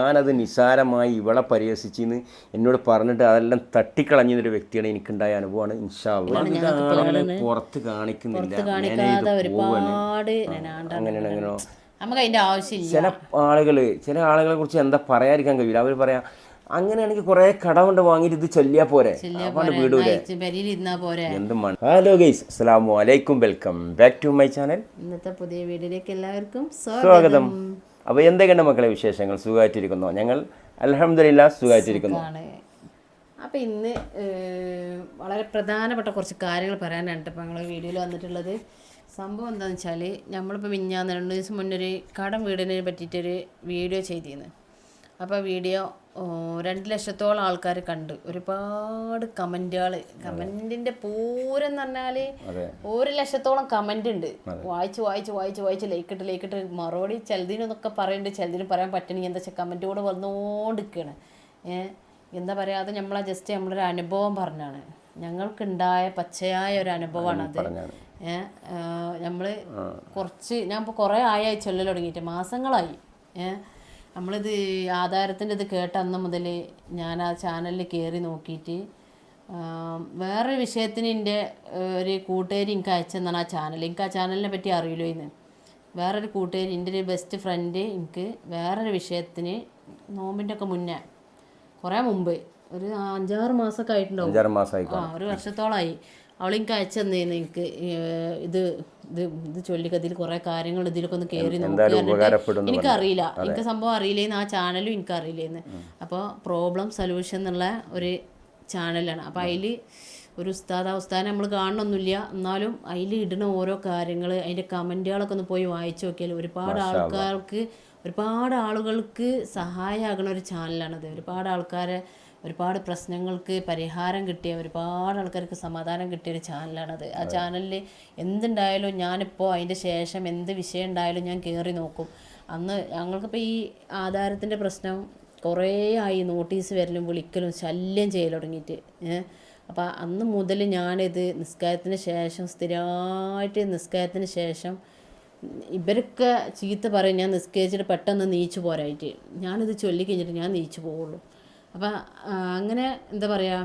ഞാനത് നിസ്സാരമായി ഇവളെ പരിഹസിച്ചെന്ന് എന്നോട് പറഞ്ഞിട്ട് അതെല്ലാം തട്ടിക്കളഞ്ഞൊരു വ്യക്തിയാണ് എനിക്കുണ്ടായ അനുഭവമാണ്. ഇൻഷാ അല്ലാഹ് പുറത്ത് കാണിക്കുന്നില്ല. അങ്ങനെയാണോ നമുക്ക് അതിന്റെ ആവശ്യമില്ല. ചില ആളുകളെ കുറിച്ച് എന്താ പറയാതിരിക്കാൻ കഴിയില്ല. അവർ പറയാം അങ്ങനെയാണെങ്കിൽ കുറെ കടം കൊണ്ട് വാങ്ങിയിട്ട് ഇത് ചെല്ലിയാ പോരെ, വീടൂലേ, എന്തും. ഹലോ ഗൈസ്, അസ്സലാമു അലൈക്കും, welcome back to my channel. ഇന്നത്തെ പുതിയ വീഡിയോയിലേക്ക് എല്ലാവർക്കും സ്വാഗതം. അപ്പോൾ എന്തൊക്കെയുണ്ട് മക്കളെ വിശേഷങ്ങൾ? സുഖമായിട്ടിരിക്കുന്നോ? ഞങ്ങൾ അൽഹംദുലില്ലാഹ് സുഖമായിട്ടിരിക്കുന്നു. അപ്പോൾ ഇന്ന് വളരെ പ്രധാനപ്പെട്ട കുറച്ച് കാര്യങ്ങൾ പറയാനാണ് ഇപ്പോൾ ഞങ്ങൾ വീഡിയോയിൽ വന്നിട്ടുള്ളത്. സംഭവം എന്താണെന്ന് വെച്ചാൽ, നമ്മളിപ്പോൾ മിഞ്ഞാന്ന് 2 ദിവസം മുന്നേ ഒരു കടം വീടിനെ പറ്റിയിട്ടൊരു വീഡിയോ ചെയ്തിരുന്നു. അപ്പോൾ വീഡിയോ 2 ലക്ഷത്തോളം ആൾക്കാർ കണ്ട്, ഒരുപാട് കമൻറ്റിൻ്റെ പൂരം എന്ന് പറഞ്ഞാൽ 1 ലക്ഷത്തോളം കമൻ്റ് ഉണ്ട്. വായിച്ച് ലൈക്കിട്ട് മറുപടി ചിലതിനൊക്കെ പറയുന്നുണ്ട്, ചിലതിന് പറയാൻ പറ്റണമെങ്കിൽ എന്താ വെച്ചാൽ കമൻറ്റ് കൂടെ വന്നുകൊണ്ടിരിക്കുകയാണ്. എന്താ പറയുക, അത് നമ്മളെ ജസ്റ്റ് നമ്മളൊരു അനുഭവം പറഞ്ഞാണ്, ഞങ്ങൾക്കുണ്ടായ പച്ചയായ ഒരു അനുഭവമാണത്. നമ്മൾ ഞാൻ ഇപ്പോൾ കുറേ ആയി ചൊല്ലൽ തുടങ്ങിയിട്ട്, മാസങ്ങളായി. നമ്മളിത് ആധാരത്തിൻ്റെ ഇത് കേട്ട അന്ന് മുതൽ ഞാൻ ആ ചാനലിൽ കയറി നോക്കിയിട്ട് വേറൊരു വിഷയത്തിന് എൻ്റെ ഒരു കൂട്ടുകാരി എനിക്ക് അയച്ചെന്നാണ് ആ ചാനൽ. എനിക്ക് ആ ചാനലിനെ പറ്റി അറിയില്ലോ ഇന്ന്. വേറൊരു കൂട്ടുകാരി, എൻ്റെ ഒരു ബെസ്റ്റ് ഫ്രണ്ട്, എനിക്ക് വേറൊരു വിഷയത്തിന് നോമ്പിൻ്റെ ഒക്കെ മുന്നേ കുറേ മുമ്പ് ഒരു 5-6 മാസമൊക്കെ ആയിട്ടുണ്ടാവും, 1 വർഷത്തോളമായി, അവളെനിക്ക് അയച്ചെന്നേന്ന് എനിക്ക് ഇത് ചൊല്ലിക്ക, ഇതിൽ കുറേ കാര്യങ്ങൾ ഇതിലൊക്കെ ഒന്ന് കയറി നോക്കി. എനിക്കറിയില്ല, എനിക്ക് സംഭവം അറിയില്ലേന്ന്, ആ ചാനലും എനിക്കറിയില്ലേന്ന്. അപ്പോൾ പ്രോബ്ലം സൊല്യൂഷൻ എന്നുള്ള ഒരു ചാനലാണ്. അപ്പോൾ അതിൽ ഒരു ഉസ്താദിനെ നമ്മൾ കാണണമെന്നില്ല, എന്നാലും അതിൽ ഇടുന്ന ഓരോ കാര്യങ്ങൾ, അതിൻ്റെ കമൻറ്റുകളൊക്കെ ഒന്ന് പോയി വായിച്ചു നോക്കിയാൽ ഒരുപാട് ആളുകൾക്ക് സഹായമാകണ ഒരു ചാനലാണത്. ഒരുപാട് പ്രശ്നങ്ങൾക്ക് പരിഹാരം കിട്ടിയ, ഒരുപാട് ആൾക്കാർക്ക് സമാധാനം കിട്ടിയ ഒരു ചാനലാണത്. ആ ചാനലിൽ എന്തുണ്ടായാലും ഞാനിപ്പോൾ അതിൻ്റെ ശേഷം എന്ത് വിഷയം ഉണ്ടായാലും ഞാൻ കയറി നോക്കും. അന്ന് ഞങ്ങൾക്കിപ്പോൾ ഈ ആധാരത്തിൻ്റെ പ്രശ്നം കുറേ ആയി, നോട്ടീസ് വരലും വിളിക്കലും ശല്യം ചെയ്യൽ തുടങ്ങിയിട്ട്. അപ്പോൾ അന്ന് മുതൽ ഞാനിത് സ്ഥിരമായിട്ട് നിസ്കാരത്തിന് ശേഷം ഇവരൊക്കെ ചീത്ത പറയും, ഞാൻ നിസ്കരിച്ചിട്ട് പെട്ടെന്ന് നീച്ചു പോരായിട്ട്, ഞാനിത് ചൊല്ലി കഴിഞ്ഞിട്ട് ഞാൻ നീച്ചു പോവുള്ളൂ. അപ്പം അങ്ങനെ എന്താ പറയുക,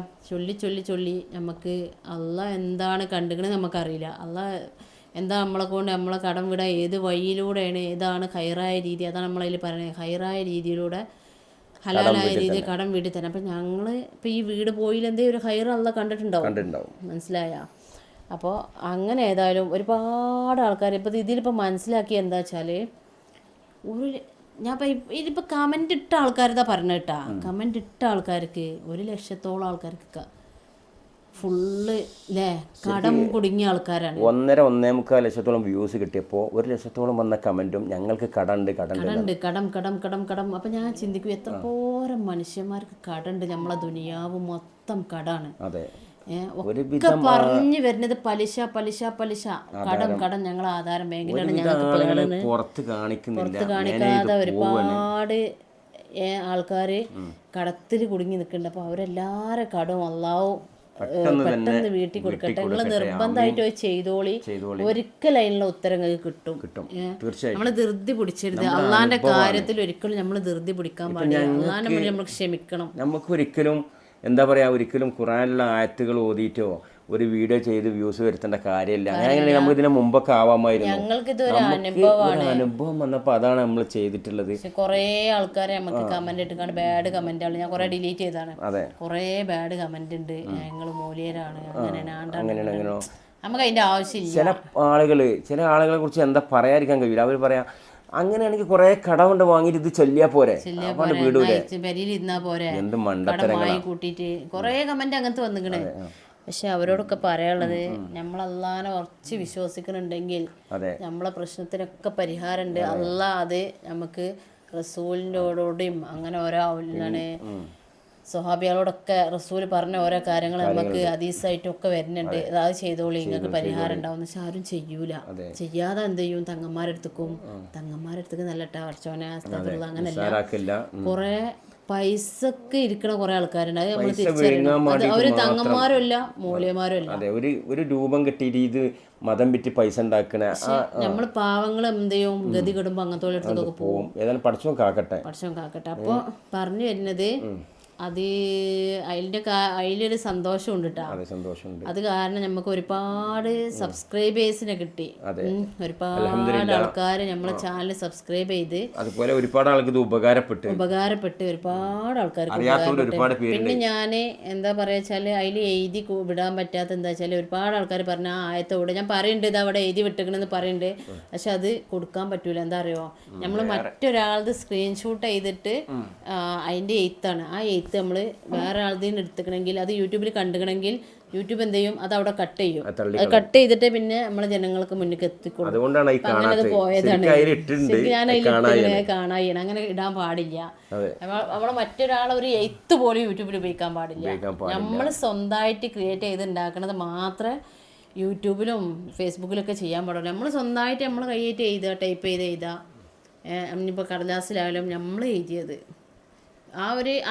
ചൊല്ലി നമുക്ക് അള്ളാഹ് എന്താണ് കണ്ടുകണെന്ന് നമുക്കറിയില്ല. അള്ളാഹ് എന്താ നമ്മളെ കടം വിടാൻ ഏത് വഴിയിലൂടെയാണ്, ഏതാണ് ഹൈറായ രീതി, അതാണ് നമ്മളതിൽ പറയുന്നത്. ഹൈറായ രീതിയിലൂടെ ഹലാലായ രീതിയിൽ കടം വീട്ടിൽ തന്നെ. അപ്പം ഞങ്ങൾ ഇപ്പം ഈ വീട് പോയില്ലെന്തേ ഒരു ഹൈർ അള്ളാഹ് കണ്ടിട്ടുണ്ടാവും, മനസ്സിലായ? അപ്പോൾ അങ്ങനെ ഏതായാലും ഒരുപാട് ആൾക്കാർ ഇപ്പം ഇതിലിപ്പോൾ മനസ്സിലാക്കി എന്താ വെച്ചാൽ, ഞാൻ ഇതിപ്പോൾ കമൻ്റ് ഇട്ട ആൾക്കാരിതാ പറഞ്ഞ കേട്ടാ, കമൻ്റ് ഇട്ട ആൾക്കാർക്ക് 1 ലക്ഷത്തോളം ആൾക്കാർക്ക് ഫുള്ള് കടം കുടുങ്ങിയ ആൾക്കാരാണ്. 1.5 ലക്ഷത്തോളം വ്യൂസ് കിട്ടിയപ്പോൾ 1 ലക്ഷത്തോളം വന്ന കമൻറ്റും ഞങ്ങൾക്ക് കടം. അപ്പം ഞാൻ ചിന്തിക്കും, എത്രപോരം മനുഷ്യന്മാർക്ക് കടമുണ്ട്, നമ്മളെ ദുനിയാവ് മൊത്തം കടാണ്. ഒക്കെ പറഞ്ഞു വരുന്നത് പലിശ കടം. ഞങ്ങൾ ആധാരം ബാങ്കിലാണ്, ഞങ്ങൾക്ക് പുറത്ത് കാണിക്കാതെ ഒരുപാട് ആൾക്കാർ കടത്തിൽ കുടുങ്ങി നിൽക്കുന്നുണ്ട്. അപ്പോൾ അവരെല്ലാവരും കടവും അള്ളാഹു പെട്ടെന്ന് വീട്ടിൽ കൊടുക്കട്ടെ. നിങ്ങൾ നിർബന്ധമായിട്ട് ചെയ്തോളി, ഒരിക്കലും അതിനുള്ള ഉത്തരങ്ങൾക്ക് കിട്ടും. നമ്മൾ ധൃതി പിടിച്ചരുത്, അള്ളാന്റെ കാര്യത്തിൽ ഒരിക്കലും നമ്മൾ ധൃതി പിടിക്കാൻ പാടില്ല. അള്ളാന്റെ മുന്നിൽ നമ്മൾ ക്ഷമിക്കണം. നമുക്കൊരിക്കലും എന്താ പറയുക, ഒരിക്കലും ഖുറാനിലുള്ള ആയത്തുകൾ ഓതിയിട്ടോ ഒരു വീഡിയോ ചെയ്ത് വ്യൂസ് വരുത്തേണ്ട കാര്യമില്ല. അങ്ങനെ നമുക്ക് ഇതിന് മുമ്പൊക്കെ ആവാമായിരുന്നു. അനുഭവം വന്നപ്പോൾ അതാണ് നമ്മൾ ചെയ്തിട്ടുള്ളത്. കുറേ ആൾക്കാരെ നമുക്ക് കമന്റ് ഇട്ടിക്കാണ്ട് ബാഡ് കമന്റുകൾ ഞാൻ കുറെ ഡിലീറ്റ് ചെയ്താണ്. കുറേ ബാഡ് കമന്റ് ഉണ്ട്, ഞങ്ങൾ മൂല്യരാണ്, അങ്ങനെയാണോ, നമുക്ക് അതിന്റെ ആവശ്യമില്ല. ചില ആളുകളെ കുറിച്ച് എന്താ പറയാതിരിക്കാൻ കഴിയില്ല. അവർ പറയാം അങ്ങനെയാണെങ്കിൽ കുറെ കടം കൊണ്ട് വാങ്ങിയിട്ട് ഇത് ചെല്ലിയാ പോരെ, വീടൂലേ, എന്ത് മണ്ടത്തരങ്ങളാണ് കൂട്ടിയിട്ട് കുറേ കമന്റ് അങ്ങനത്തെ വന്നിക്കണേ. പക്ഷെ അവരോടൊക്കെ പറയാനുള്ളത്, നമ്മളല്ലാതെ കുറച്ച് വിശ്വസിക്കുന്നുണ്ടെങ്കിൽ നമ്മളെ പ്രശ്നത്തിനൊക്കെ പരിഹാരമുണ്ട്. അള്ളാഹ് അത് നമുക്ക് റസൂലിനോടും അങ്ങനെ ഓരോ സ്വഹാബികളോടൊക്കെ റസൂൽ പറഞ്ഞ ഓരോ കാര്യങ്ങൾ നമുക്ക് ഹദീസായിട്ടൊക്കെ വരുന്നുണ്ട്. അത് ചെയ്തോളി, നിങ്ങൾക്ക് പരിഹാരം ഉണ്ടാവും. പക്ഷെ ആരും ചെയ്യൂല. ചെയ്യാതെ എന്ത് ചെയ്യും, തങ്ങന്മാരടുത്തേക്ക് നല്ല പഠിച്ചോനെ അങ്ങനെയല്ല, കുറേ പൈസക്ക് ഇരിക്കണ കുറെ ആൾക്കാരുണ്ട്. അത് നമ്മൾ തിരിച്ചറിയണം. അത് അവര് തങ്ങന്മാരും അല്ല മൂല്യന്മാരും അല്ല. അതെ, ഒരു രൂപം കിട്ടിയിട്ട് ഇത് മതം വിറ്റ് പൈസ ഉണ്ടാക്കണ നമ്മൾ പാവങ്ങൾ എന്ത് ചെയ്യും, ഗതി കിടുമ്പോ അങ്ങനത്തെ അടുത്തൊക്കെ പോകും. ഏതായാലും പഠിച്ചോ കാക്കട്ടെ. അപ്പോൾ പറഞ്ഞു വരുന്നത് അത് അതിലൊരു സന്തോഷം ഉണ്ട് കേട്ടോ. അത് കാരണം നമുക്ക് ഒരുപാട് സബ്സ്ക്രൈബേഴ്സിനെ കിട്ടി. ഒരുപാട് ആൾക്കാർ നമ്മളെ ചാനൽ സബ്സ്ക്രൈബ് ചെയ്ത്, അതുപോലെ ഒരുപാട് ആൾക്ക് ഇത് ഉപകാരപ്പെട്ട് ഒരുപാട് ആൾക്കാർക്ക്. പിന്നെ ഞാൻ എന്താ പറയാ വെച്ചാൽ അതിൽ എഴുതി വിടാൻ പറ്റാത്ത എന്താ വെച്ചാൽ ഒരുപാട് ആൾക്കാർ പറഞ്ഞ ആ ആയത്തോടെ ഞാൻ പറയുന്നുണ്ട് ഇത് അവിടെ എഴുതി വിട്ടിക്കണെന്ന് പറയുന്നുണ്ട്. പക്ഷെ അത് കൊടുക്കാൻ പറ്റൂല. എന്താ അറിയോ, നമ്മൾ മറ്റൊരാളത് സ്ക്രീൻഷോട്ട് ചെയ്തിട്ട് അതിന്റെ എഴുത്താണ്. ആ എഴുത്ത് നമ്മൾ വേറെ ആളുടെ എടുത്തുക്കണമെങ്കിൽ അത് യൂട്യൂബിൽ കണ്ടുകണമെങ്കിൽ യൂട്യൂബ് എന്ത് ചെയ്യും, അത് അവിടെ കട്ട് ചെയ്യും. കട്ട് ചെയ്തിട്ട് പിന്നെ നമ്മളെ ജനങ്ങൾക്ക് മുന്നിൽ എത്തിക്കൊള്ളും. അങ്ങനെ അത് പോയതാണ്. ഞാൻ അതിൽ കാണാൻ അങ്ങനെ ഇടാൻ പാടില്ല. നമ്മളെ മറ്റൊരാളെ ഒരു എഴുത്ത് പോലും യൂട്യൂബിൽ ഉപയോഗിക്കാൻ പാടില്ല. നമ്മൾ സ്വന്തമായിട്ട് ക്രിയേറ്റ് ചെയ്ത് ഉണ്ടാക്കുന്നത് മാത്രമേ യൂട്യൂബിലും ഫേസ്ബുക്കിലൊക്കെ ചെയ്യാൻ പാടുള്ളൂ. നമ്മൾ സ്വന്തമായിട്ട് നമ്മൾ കൈയായിട്ട് എഴുതുക, ടൈപ്പ് ചെയ്ത് എഴുതുക. ഇനിയിപ്പോൾ കടലാസിലായാലും നമ്മൾ എഴുതിയത്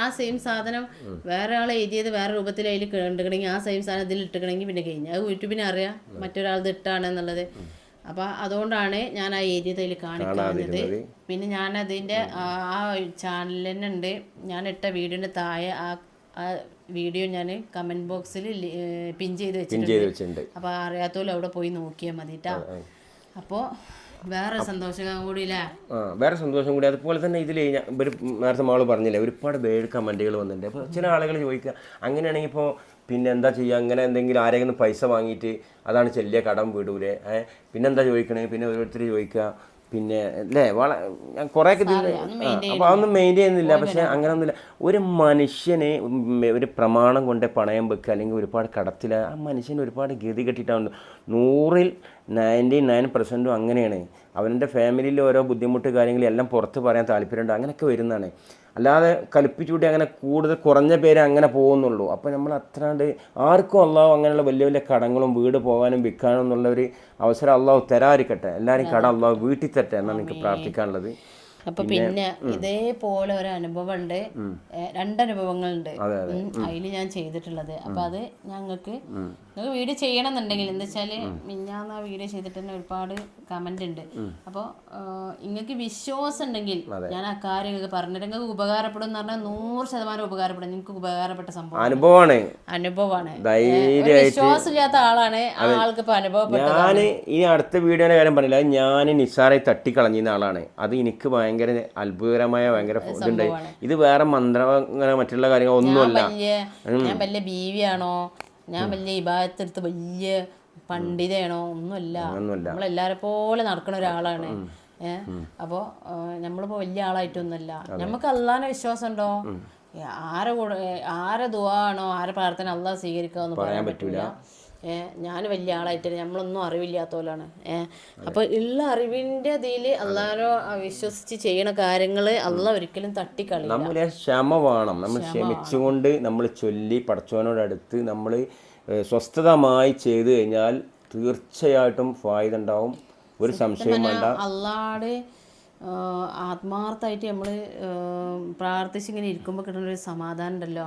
ആ സെയിം സാധനം വേറെ ആൾ എഴുതിയത് വേറെ രൂപത്തിൽ അതിൽ കണ്ടുകണമെങ്കിൽ ആ സെയിം സാധനം ഇതിൽ ഇട്ടുകണമെങ്കിൽ പിന്നെ കഴിഞ്ഞു. അത് യൂട്യൂബിന് അറിയാം മറ്റൊരാളത് ഇട്ടാണെന്നുള്ളത്. അപ്പോൾ അതുകൊണ്ടാണ് ഞാൻ ആ എഴുതിയത് അതിൽ കാണിക്കുന്നത്. പിന്നെ ഞാൻ അതിൻ്റെ ആ ചാനലിൽ തന്നെ ഉണ്ട്, ഞാൻ ഇട്ട വീഡിയോൻ്റെ താഴെ ആ വീഡിയോ ഞാൻ കമൻറ്റ് ബോക്സിൽ പിൻ ചെയ്ത് വെച്ചിട്ടുണ്ട്. അപ്പോൾ അറിയാത്തോലും അവിടെ പോയി നോക്കിയാൽ മതി കേട്ടോ. അപ്പോൾ വേറെ സന്തോഷം കൂടി അല്ലേ? വേറെ സന്തോഷം കൂടി. അതുപോലെ തന്നെ ഇതിൽ ഒരു നേരത്തെ മാള് പറഞ്ഞില്ലേ, ഒരുപാട് പേര് കമൻറ്റുകൾ വന്നിട്ടുണ്ട്. അപ്പോൾ ചില ആളുകൾ ചോദിക്കുക, അങ്ങനെയാണെങ്കിൽ ഇപ്പോൾ പിന്നെ എന്താ ചെയ്യുക, അങ്ങനെ എന്തെങ്കിലും ആരെങ്കിലും പൈസ വാങ്ങിയിട്ട് അതാണ് ചെല്ലിയ കടം വിടൂലേ, പിന്നെന്താ ചോദിക്കണേ, പിന്നെ ഓരോരുത്തർ ചോദിക്കുക പിന്നെ അല്ലേ ഞാൻ കുറേയൊക്കെ അപ്പോൾ അതൊന്നും മെയിൻറ്റെയിൻ ചെയ്യുന്നില്ല. പക്ഷേ അങ്ങനെയൊന്നുമില്ല. ഒരു മനുഷ്യനെ ഒരു പ്രമാണം കൊണ്ട് പണയം വെക്കുക അല്ലെങ്കിൽ ഒരുപാട് കടത്തിൽ ആ മനുഷ്യന് ഒരുപാട് ഗതി കെട്ടിയിട്ടാണ്. 100ൽ 99% അങ്ങനെയാണ്. അവൻ്റെ ഫാമിലിയിൽ ഓരോ ബുദ്ധിമുട്ട് കാര്യങ്ങളും എല്ലാം പുറത്ത് പറയാൻ താല്പര്യമുണ്ട്. അങ്ങനെയൊക്കെ വരുന്നതാണ്. അല്ലാതെ കൽപ്പിച്ചുകൂടി അങ്ങനെ കൂടുതൽ കുറഞ്ഞ പേര് അങ്ങനെ പോകുന്നുള്ളൂ. അപ്പോൾ നമ്മൾ അത്രാണ്ട് ആർക്കും അള്ളാഹു അങ്ങനെയുള്ള വലിയ വലിയ കടങ്ങളും വീട് പോകാനും വിൽക്കാനും എന്നുള്ളൊരു അവസരം അള്ളാഹു തരാതിരിക്കട്ടെ. എല്ലാവരും കട അള്ളാഹു വീട്ടിൽ തരട്ടെ എന്നാണ് എനിക്ക് പ്രാർത്ഥിക്കാനുള്ളത്. അപ്പൊ പിന്നെ ഇതേപോലെ ഒരു അനുഭവം ഉണ്ട്, 2 അനുഭവങ്ങളുണ്ട് അതിൽ ഞാൻ ചെയ്തിട്ടുള്ളത്. അപ്പൊ അത് നിങ്ങൾക്ക് വീഡിയോ ചെയ്യണം എന്നുണ്ടെങ്കിൽ എന്താ വെച്ചാല് മിഞ്ഞാന്ന് ആ വീഡിയോ ചെയ്തിട്ട് തന്നെ ഒരുപാട് കമന്റ് ഉണ്ട്. അപ്പോൾ നിങ്ങൾക്ക് വിശ്വാസം ഉണ്ടെങ്കിൽ ഞാൻ ആ കാര്യങ്ങൾക്ക് പറഞ്ഞിട്ട് നിങ്ങൾക്ക് ഉപകാരപ്പെടും എന്ന് പറഞ്ഞാൽ 100% ഉപകാരപ്പെടും. നിങ്ങൾക്ക് ഉപകാരപ്പെട്ട സംഭവം അനുഭവമാണ്. വിശ്വാസമില്ലാത്ത ആളാണ് ആ ആൾക്ക് ഇപ്പൊ അനുഭവപ്പെട്ടത്. ഞാൻ ഈ അടുത്ത വീഡിയോയുടെ കാര്യം പറഞ്ഞില്ല, ഞാൻ നിസ്സാറായി തട്ടിക്കളഞ്ഞ ആളാണ്. അത് എനിക്ക് ഭയങ്കര അത്ഭുതകരമായ ഭയങ്കര ഇതുണ്ടായി. ഇത് വേറെ മന്ത്രം അങ്ങനെ മറ്റുള്ള കാര്യങ്ങൾ ഒന്നുമല്ല. ഞാൻ വലിയ ബീവിയാണോ, ഞാൻ വലിയ ഇബാദത്തെടുത്ത് വലിയ പണ്ഡിതയാണോ, ഒന്നുമല്ല. നമ്മളെല്ലാരെ പോലെ നടക്കുന്ന ഒരാളാണ്. അപ്പോൾ നമ്മളിപ്പോൾ വലിയ ആളായിട്ടൊന്നുമല്ല. നമുക്ക് അള്ളാനെ വിശ്വാസം ഉണ്ടോ, ആരെ ദുആ ആണോ, ആരെ പ്രാർത്ഥന അള്ളാഹ് സ്വീകരിക്കാമെന്ന് പറയാൻ പറ്റൂല. ഞാൻ വലിയ ആളായിട്ടില്ല, നമ്മളൊന്നും അറിവില്ലാത്തോലാണ്. അപ്പോൾ ഉള്ള അറിവിൻ്റെ ഇതിൽ അള്ളാഹോ വിശ്വസിച്ച് ചെയ്യണ കാര്യങ്ങൾ അള്ളാഹ് ഒരിക്കലും തട്ടിക്കളയും. നമ്മൾ ക്ഷമ വേണം. നമ്മൾ ക്ഷമിച്ചുകൊണ്ട് നമ്മൾ ചൊല്ലി പടച്ചവനോടടുത്ത് നമ്മൾ സ്വസ്ഥതമായി ചെയ്തു കഴിഞ്ഞാൽ തീർച്ചയായിട്ടും ഫായിദ ഉണ്ടാവും. ഒരു സംശയം വേണ്ട. അള്ളാഹുടെ ആത്മാർത്ഥമായിട്ട് നമ്മൾ പ്രാർത്ഥിച്ചിങ്ങനെ ഇരിക്കുമ്പോൾ കിട്ടുന്ന ഒരു സമാധാനം ഉണ്ടല്ലോ,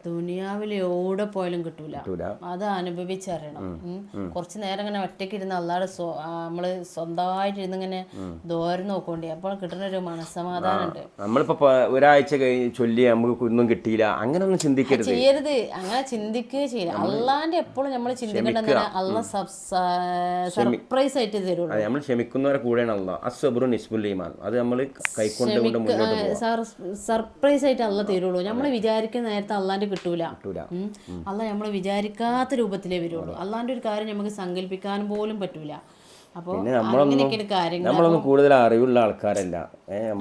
ദുനിയാവിൽ എവിടെ പോയാലും കിട്ടൂല. അത് അനുഭവിച്ചറിയണം. കുറച്ച് നേരം ഇങ്ങനെ ഒറ്റയ്ക്ക് ഇരുന്ന് അല്ലാതെ നമ്മള് സ്വന്തമായിട്ട് ഇരുന്ന് ഇങ്ങനെ ദോരം നോക്കണ്ടേ, അപ്പോൾ കിട്ടുന്ന ഒരു മനസ്സമാധാനം ഉണ്ട്. നമ്മളിപ്പോ ഒരാഴ്ച കഴിഞ്ഞ് ചൊല്ലി നമുക്ക് ഒന്നും കിട്ടിയില്ല, അങ്ങനെ ഒന്നും ചിന്തിക്കരുത്, ചെയ്യരുത്. അങ്ങനെ ചിന്തിക്കുകയും ചെയ്യില്ല. അള്ളാന്റെ എപ്പോഴും നമ്മൾ ചിന്തിക്കേണ്ടത് അള്ളാഹ് സർപ്രൈസ് ആയിട്ട് തരുള്ളൂ. നമ്മൾ ക്ഷമിക്കുന്നവരെ കൂടെയാണ് അള്ളാഹ്. അസ്സബ്റു നിസ്ബുൽ ഈമാൻ. അത് നമ്മൾ കൈക്കൊണ്ട് സർപ്രൈസ് ആയിട്ട് അള്ള തരുള്ളൂ. നമ്മൾ വിചാരിക്കുന്ന നേരത്തെ അള്ളാന്റെ കിട്ടൂല. അള്ള നമ്മൾ വിചാരിക്കാത്ത രൂപത്തിലേ വരുള്ളൂ. അള്ളാന്റെ ഒരു കാര്യം നമുക്ക് സങ്കല്പിക്കാൻ പോലും പറ്റൂല. അപ്പോൾ നമ്മളൊന്നും കൂടുതൽ അറിവുള്ള ആൾക്കാരല്ല.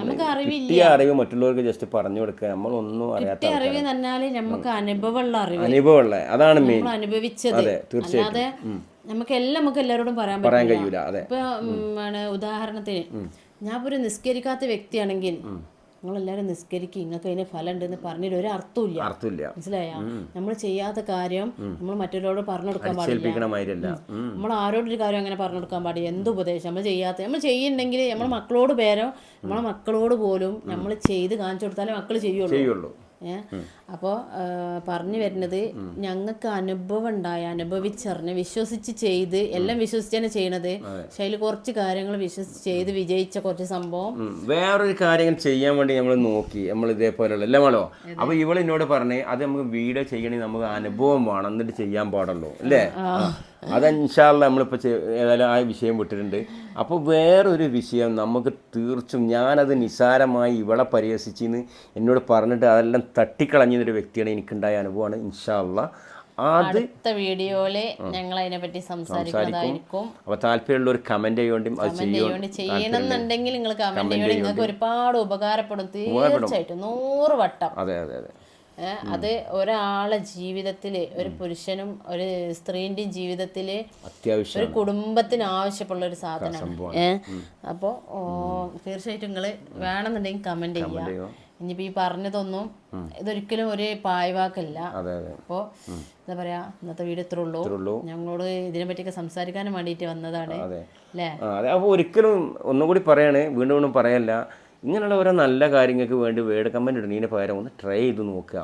നമുക്ക് അറിവ് മറ്റുള്ളവർക്ക് ജസ്റ്റ് പറഞ്ഞു കൊടുക്കുക. നമ്മളൊന്നും അറിയാത്ത അറിവ് എന്ന് പറഞ്ഞാൽ നമുക്ക് അനുഭവമുള്ള അനുഭവമുള്ള അതാണ് മെയിൻ. അനുഭവിച്ചത്. അല്ലാതെ നമുക്ക് എല്ലാവരോടും പറയാൻ കഴിയൂല. ഇപ്പൊ ഉദാഹരണത്തിന് ഞാൻ ഒരു നിസ്കരിക്കാത്ത വ്യക്തിയാണെങ്കിൽ നിങ്ങളെല്ലാവരും നിസ്കരിക്കുക, നിങ്ങൾക്ക് അതിന് ഫലം ഉണ്ടെന്ന് പറഞ്ഞിട്ട് ഒരു അർത്ഥമില്ല. മനസ്സിലായോ? നമ്മൾ ചെയ്യാത്ത കാര്യം നമ്മൾ മറ്റൊരാളോട് പറഞ്ഞു കൊടുക്കാൻ പാടില്ല. നമ്മൾ ആരോടൊരു കാര്യം അങ്ങനെ പറഞ്ഞു കൊടുക്കാൻ പാടില്ല. എന്ത് ഉപദേശം നമ്മൾ ചെയ്യുന്നുണ്ടെങ്കിൽ നമ്മൾ മക്കളോട് നമ്മളെ മക്കളോട് പോലും നമ്മൾ ചെയ്ത് കാണിച്ചു കൊടുത്താലേ മക്കൾ ചെയ്യുള്ളൂ. അപ്പോൾ പറഞ്ഞു വരുന്നത്, ഞങ്ങൾക്ക് അനുഭവം ഉണ്ടായ, അനുഭവിച്ചറിഞ്ഞ് വിശ്വസിച്ച് ചെയ്ത്, എല്ലാം വിശ്വസിച്ച് തന്നെ ചെയ്യണത്. പക്ഷെ അതിൽ കുറച്ച് കാര്യങ്ങൾ വിശ്വസിച്ച് ചെയ്ത് വിജയിച്ച കുറച്ച് സംഭവം. വേറൊരു കാര്യം ചെയ്യാൻ വേണ്ടി നമ്മൾ നോക്കി, നമ്മൾ ഇതേപോലെയുള്ള എല്ലാം വേണോ. അപ്പോൾ ഇവൾ എന്നോട് പറഞ്ഞ് അത് നമുക്ക് വീഡിയോ ചെയ്യണമെങ്കിൽ നമുക്ക് അനുഭവം വേണം, എന്നിട്ട് ചെയ്യാൻ പാടുള്ളൂ അല്ലേ. അത് ഇൻഷാ അല്ലാഹ് നമ്മളിപ്പോൾ ഏതായാലും ആ വിഷയം വിട്ടിട്ടുണ്ട്. അപ്പോൾ വേറൊരു വിഷയം നമുക്ക് തീർച്ചും, ഞാനത് നിസാരമായി ഇവളെ പരിഹസിച്ചെന്ന് എന്നോട് പറഞ്ഞിട്ട് അതെല്ലാം തട്ടിക്കളഞ്ഞൊരു വ്യക്തിയാണ് എനിക്കുണ്ടായ അനുഭവമാണ്. ഇൻഷാ അല്ലാഹ് അടുത്ത വീഡിയോയില് ഞങ്ങൾ അതിനെപ്പറ്റി സംസാരിക്കുന്നതായിരിക്കും. അപ്പോൾ താല്പര്യമുള്ള ഒരു കമന്റ് ചെയ്യണമെന്നുണ്ടെങ്കിൽ നിങ്ങൾ കമന്റ് ചെയ്യണം. നിങ്ങൾക്ക് ഒരുപാട് ഉപകാരപ്പെടും തീർച്ചയായിട്ടും, 100 വട്ടം. അതെ അതെ അതെ. അത് ഒരാളെ ജീവിതത്തില്, ഒരു പുരുഷനും ഒരു സ്ത്രീന്റെയും ജീവിതത്തില് അത്യാവശ്യം, ഒരു കുടുംബത്തിന് ആവശ്യമുള്ള ഒരു സാധനമാണ്. അപ്പോൾ തീർച്ചയായിട്ടും നിങ്ങൾ വേണമെന്നുണ്ടെങ്കിൽ കമന്റ് ചെയ്യുക. ഇനിയിപ്പോൾ ഈ പറഞ്ഞതൊന്നും ഇതൊരിക്കലും ഒരു പായ്വാക്കല്ല. അപ്പോൾ എന്താ പറയാ, ഇന്നത്തെ വീഡിയോ ഇത്രേ ഉള്ളൂ. ഞങ്ങളോട് ഇതിനെ പറ്റിയൊക്കെ സംസാരിക്കാനും വേണ്ടിയിട്ട് വന്നതാണ് അല്ലേ. അപ്പോൾ ഒരിക്കലും ഒന്നും കൂടി പറയാണ്, വീണ്ടും പറയല്ല, ഇങ്ങനെയുള്ള ഓരോ നല്ല കാര്യങ്ങൾക്ക് വേണ്ടി വേർഡ് കമന്റ് ഇടുന്നതിന് പകരം ഒന്ന് ട്രൈ ചെയ്ത് നോക്കുക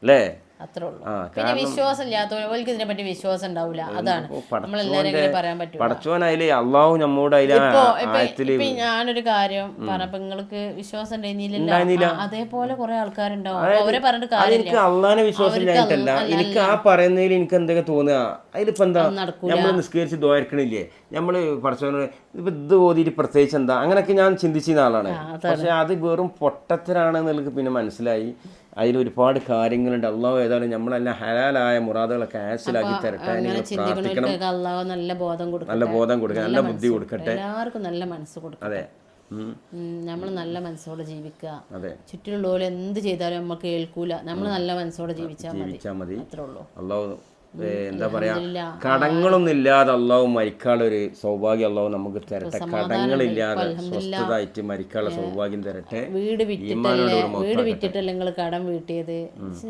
അല്ലേ. അത്രേ ഉള്ളൂ. പിന്നെ വിശ്വാസം ഇല്ലാത്തവർക്ക് ഇതിനെ പറ്റി വിശ്വാസം ഉണ്ടാവില്ല. അതാണ് നമ്മളെല്ലാരും പറയാൻ പറ്റും. പടച്ചോനയില് അള്ളാഹു നമ്മോട് ഞാനൊരു കാര്യം പറഞ്ഞപ്പോ നിങ്ങൾക്ക് വിശ്വാസം ഉണ്ടായിരുന്നില്ല, അതേപോലെ കുറെ ആൾക്കാരുണ്ടാവും. അവരെ പറഞ്ഞിട്ട് കാര്യമില്ല. അള്ളാഹിനെ വിശ്വാസം ഇല്ലായിട്ടല്ല, എനിക്ക് ആ പറയുന്നതിൽ എനിക്ക് എന്തൊക്കെ തോന്നുക, അതിലിപ്പോ എന്താ, നമ്മൾ നിസ്കരിച്ച് ദ്വാരക്കണില്ലേ, നമ്മള് പടച്ചോന് ഇപ്പൊ ഇത് ഓതിയിട്ട് പ്രത്യേകിച്ച് എന്താ, അങ്ങനെയൊക്കെ ഞാൻ ചിന്തിച്ചിരുന്ന ആളാണ്. പക്ഷെ അത് വെറും പൊട്ടത്തരാണെന്ന് എനിക്ക് പിന്നെ മനസ്സിലായി. അതിലൊരുപാട് കാര്യങ്ങളുണ്ട്. അള്ളാഹു ഏതായാലും നമ്മളെല്ലാം ഹലാലായ മുറാദുകളൊക്കെ ഹാസിലാക്കി തരട്ടെ. നല്ല ബോധം കൊടുക്കട്ടെ, നല്ല ബുദ്ധി കൊടുക്കട്ടെ, എല്ലാവർക്കും നല്ല മനസ്സ് കൊടുക്കട്ടെ. നമ്മൾ നല്ല മനസ്സോടെ ജീവിക്കുക. ചുറ്റിലുള്ളവർ എന്ത് ചെയ്താലും നമുക്ക് കേൾക്കൂല. നമ്മൾ നല്ല മനസ്സോടെ ജീവിച്ചാൽ മതി. അത്രേ ഉള്ളൂ. അള്ളാഹു എന്താ പറയാ, കടങ്ങളൊന്നും ഇല്ലാതെ അള്ളാഹു മരിക്കാനുള്ളൊരു സൗഭാഗ്യം അള്ളാഹു നമുക്ക് തരട്ടെ. കടങ്ങളില്ലാതെ സ്വസ്ഥതായിട്ട് മരിക്കാനുള്ള സൗഭാഗ്യം തരട്ടെ. വീട് വിറ്റിട്ടല്ലേ നിങ്ങൾ കടം വീട്ടിയത്?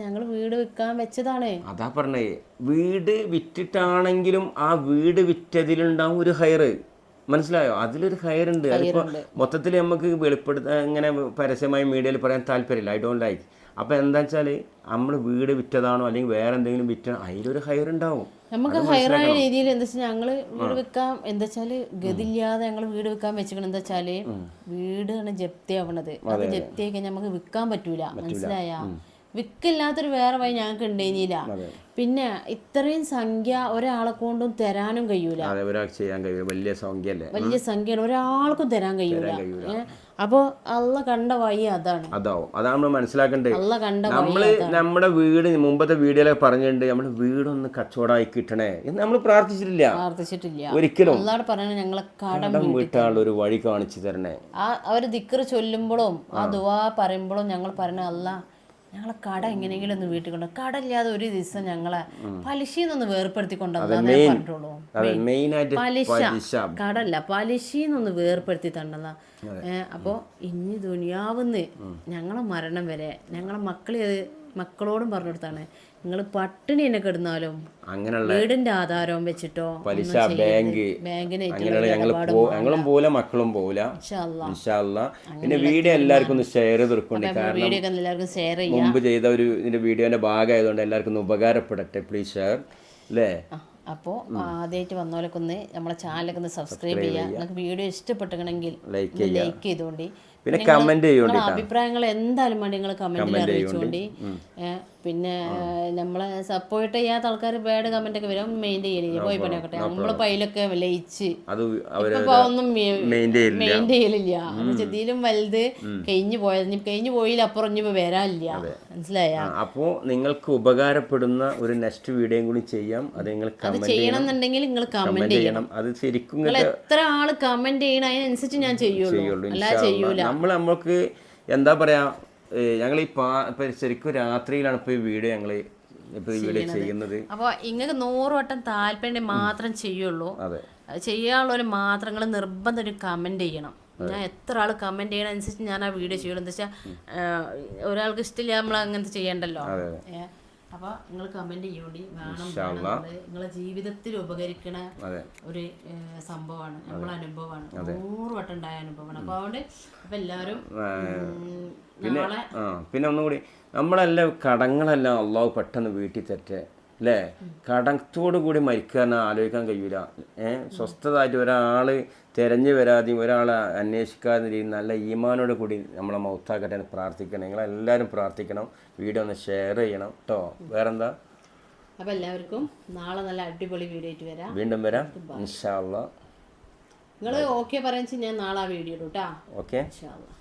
ഞങ്ങൾ വീട് വിൽക്കാൻ വെച്ചതാണ്. അതാ പറഞ്ഞേ, വീട് വിറ്റിട്ടാണെങ്കിലും ആ വീട് വിറ്റതിലുണ്ടാവും ഒരു ഹൈറ്. മനസ്സിലായോ? അതിലൊരു ഹൈറുണ്ട്. അതിപ്പോൾ മൊത്തത്തിൽ നമുക്ക് വെളിപ്പെടുത്താൻ ഇങ്ങനെ പരസ്യമായി മീഡിയയിൽ പറയാൻ താല്പര്യമില്ല. I don't like. അപ്പോൾ എന്താ വെച്ചാൽ നമ്മൾ വീട് വിറ്റതാണോ അല്ലെങ്കിൽ വേറെ എന്തെങ്കിലും വിറ്റാണോ, അതിലൊരു ഹൈറുണ്ടാവും. നമുക്ക് ഹൈറായ രീതിയിൽ എന്താ വെച്ചാൽ ഞങ്ങൾ വീട് വെക്കാൻ, എന്താ വെച്ചാൽ ഗതിയില്ലാതെ ഞങ്ങൾ വീട് വെക്കാൻ വെച്ചിരിക്കണം. എന്താ വെച്ചാൽ വീടാണ് ജപ്തിയാവണത്. അത് ജപ്തിയായി കഴിഞ്ഞാൽ നമുക്ക് വിൽക്കാൻ പറ്റൂല. മനസ്സിലായ? വിൽക്കില്ലാത്തൊരു വേറെ വഴി ഞങ്ങൾക്ക് ഉണ്ടായിരുന്നില്ല. പിന്നെ ഇത്രയും സംഖ്യ ഒരാളെ കൊണ്ടും തരാനും കഴിയൂല. വലിയ സംഖ്യയാണ്, ഒരാൾക്കും തരാൻ കഴിയൂല. അപ്പൊ അള്ള കണ്ട വഴി അതാണ് നമ്മൾ മനസ്സിലാക്കണ്ടേ. അള്ള കണ്ട നമ്മുടെ വീട് മുമ്പത്തെ വീഡിയോയിലൊക്കെ പറഞ്ഞിട്ടുണ്ട്, നമ്മുടെ വീടൊന്ന് കച്ചവടമായി കിട്ടണേ എന്ന് നമ്മൾ പ്രാർത്ഥിച്ചിട്ടില്ല ഒരിക്കലും. അള്ളാഹ് പറയണ ഞങ്ങളെ കടം വീട്ടാനുള്ള ഒരു വഴി കാണിച്ചു തരണേ. അവര് ദിക്ർ ചൊല്ലുമ്പോഴും ആ ദുആ പറയുമ്പോഴും ഞങ്ങൾ പറയണ അള്ളാഹ് ഞങ്ങളെ കട എങ്ങനെയെങ്കിലും ഒന്ന് വീട്ടിൽ കൊണ്ട്, കടയില്ലാതെ ഒരു ദിവസം ഞങ്ങളെ പലിശന്നൊന്ന് വേർപ്പെടുത്തിക്കൊണ്ടേ പറഞ്ഞിട്ടുള്ളൂ. കടല്ല, പലിശന്നൊന്ന് വേർപ്പെടുത്തി തന്നതാ. അപ്പോൾ ഇനി ദുനിയാവുന്ന് ഞങ്ങളെ മരണം വരെ ഞങ്ങളെ മക്കളോടും പറഞ്ഞു കൊടുത്താണ്, നിങ്ങൾ പട്ടിണി തന്നെ കിടന്നാലും വീടിന്റെ ആധാരവും വെച്ചിട്ടോ പലിശ ഞങ്ങളും പോല മക്കളും പോല. പിന്നെ വീഡിയോ എല്ലാവർക്കും ഒന്ന് ഷെയർ ചെയ്തെടുക്കണ്ടേ, കാരണം മുമ്പ് ചെയ്ത ഒരു ഇതിന്റെ വീഡിയോന്റെ ഭാഗമായതുകൊണ്ട് എല്ലാവർക്കും ഒന്ന് ഉപകാരപ്പെടട്ടെ. പ്ലീസ് ഷെയർ അല്ലേ. അപ്പോൾ ആദ്യമായിട്ട് വന്നവരൊക്കെ ഒന്ന് നമ്മളെ ചാനലൊക്കെ ഒന്ന് സബ്സ്ക്രൈബ് ചെയ്യുക. നിങ്ങൾക്ക് വീഡിയോ ഇഷ്ടപ്പെട്ടിട്ടുണ്ടെങ്കിൽ ലൈക്ക് ചെയ്തോണ്ടി. പിന്നെ കമന്റ് ചെയ്യോണ്ടി, അഭിപ്രായങ്ങൾ എന്തായാലും വേണ്ടി നിങ്ങൾ കമന്റിൽ അറിയിച്ചോണ്ടി. പിന്നെ നമ്മളെ സപ്പോർട്ട് ചെയ്യാത്ത ആൾക്കാർ ബാഡ് കമന്റ് ഒക്കെ വരും, മെയിൻ ചെയ്യലില്ല. പോയി പണിയാക്കട്ടെ, നമ്മളിപ്പോ അതിലൊക്കെ ലയിച്ച് ഇപ്പൊ ഒന്നും മെയിൻ ചെയ്യലില്ല. ഇതിലും വലുത് കഴിഞ്ഞു പോയില്ല, അപ്പുറം ഇനിയിപ്പോ വരാനില്ല. മനസ്സിലായ? അപ്പോ നിങ്ങൾക്ക് ഉപകാരപ്പെടുന്ന ഒരു നെക്സ്റ്റ് വീഡിയോയും കൂടി ചെയ്യാം. അത് നിങ്ങൾ ചെയ്യണം എന്നുണ്ടെങ്കിൽ നിങ്ങൾ കമന്റ് ചെയ്യണം. അത് ശരിക്കും എത്ര ആള് കമന്റ് ചെയ്യണം അതിനനുസരിച്ച് ഞാൻ ചെയ്യുള്ളൂ, അല്ലാതെ ചെയ്യൂല. നമുക്ക് എന്താ പറയാ, ഞങ്ങൾ ശരിക്കും രാത്രിയിലാണ് ഇപ്പൊ ഈ വീഡിയോ ചെയ്യുന്നത്. അപ്പൊ ഇങ്ങനെ 100 വട്ടം താല്പര്യം മാത്രം ചെയ്യുള്ളൂ. ചെയ്യാനുള്ളവര് മാത്രം നിർബന്ധം ഒരു കമന്റ് ചെയ്യണം. ഞാൻ എത്ര ആൾ കമൻറ്റ് ചെയ്യണനുസരിച്ച് ഞാൻ ആ വീഡിയോ ചെയ്യണം. എന്താ വെച്ചാൽ ഒരാൾക്ക് ഇഷ്ടമില്ല നമ്മൾ അങ്ങനത്തെ ചെയ്യണ്ടല്ലോ. അപ്പോൾ നിങ്ങൾ കമൻറ്റ് ചെയ്യൂടി വേണം. നിങ്ങളെ ജീവിതത്തിൽ ഉപകരിക്കണ ഒരു സംഭവമാണ്, നമ്മളെ അനുഭവമാണ്, 100 വട്ടം ഉണ്ടായ അനുഭവമാണ്. അപ്പോൾ അതുകൊണ്ട് അപ്പം എല്ലാവരും പിന്നെ ഒന്നുകൂടി നമ്മളെല്ലാം കടങ്ങളെല്ലാം അള്ളാഹു പെട്ടെന്ന് വീട്ടിൽ തെറ്റേ അല്ലേ? കടത്തോടു കൂടി മരിക്കാൻ ആലോചിക്കാൻ കഴിയൂല. സ്വസ്ഥതായിട്ട് ഒരാൾ തിരഞ്ഞു വരാതെയും ഒരാളെ അന്വേഷിക്കാതെ നല്ല ഈമാനോട് കൂടി നമ്മളെ മൗത്താക്കട്ടെ എന്ന് പ്രാർത്ഥിക്കണം. നിങ്ങളെല്ലാവരും പ്രാർത്ഥിക്കണം. വീഡിയോ ഒന്ന് ഷെയർ ചെയ്യണം കേട്ടോ. വേറെന്താ? അപ്പോൾ എല്ലാവർക്കും നാളെ നല്ല അടിപൊളി വീഡിയോ ആയിട്ട് വരാം. വീണ്ടും വരാം ഇൻഷാ അല്ലാഹ്. നിങ്ങൾ ഓക്കെ പറയാൻ ഞാൻ നാളെ ആ വീഡിയോ ഇടും കേട്ടോ. ഓക്കെ ഇൻഷാ അല്ലാഹ്.